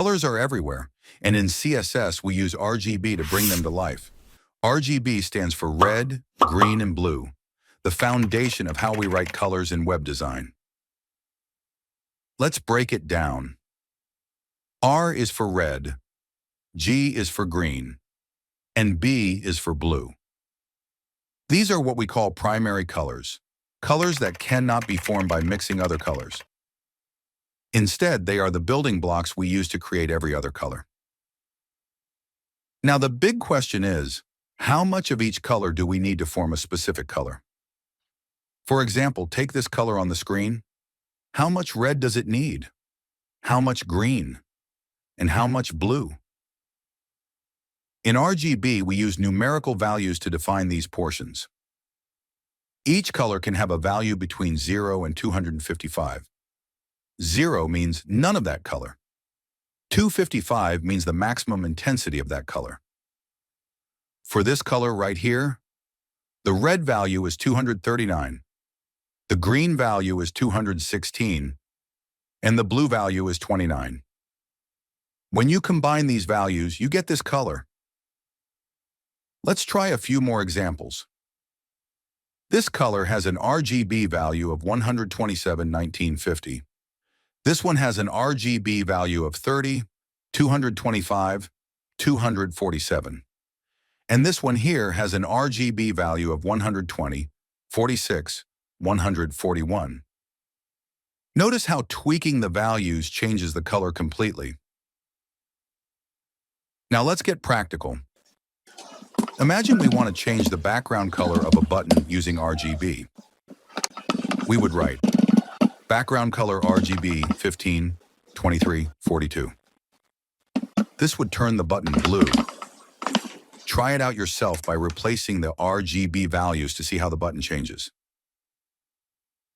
Colors are everywhere, and in CSS we use RGB to bring them to life. RGB stands for red, green, and blue, the foundation of how we write colors in web design. Let's break it down. R is for red, G is for green, and B is for blue. These are what we call primary colors, colors that cannot be formed by mixing other colors. Instead, they are the building blocks we use to create every other color. Now, the big question is, how much of each color do we need to form a specific color? For example, take this color on the screen. How much red does it need? How much green? And how much blue? In RGB, we use numerical values to define these portions. Each color can have a value between 0 and 255. 0 means none of that color. 255 means the maximum intensity of that color. For this color right here, the red value is 239, the green value is 216, and the blue value is 29. When you combine these values, you get this color. Let's try a few more examples. This color has an RGB value of 127/1950. This one has an RGB value of 30, 225, 247. And this one here has an RGB value of 120, 46, 141. Notice how tweaking the values changes the color completely. Now let's get practical. Imagine we want to change the background color of a button using RGB. We would write background color RGB 15, 23, 42. This would turn the button blue. Try it out yourself by replacing the RGB values to see how the button changes.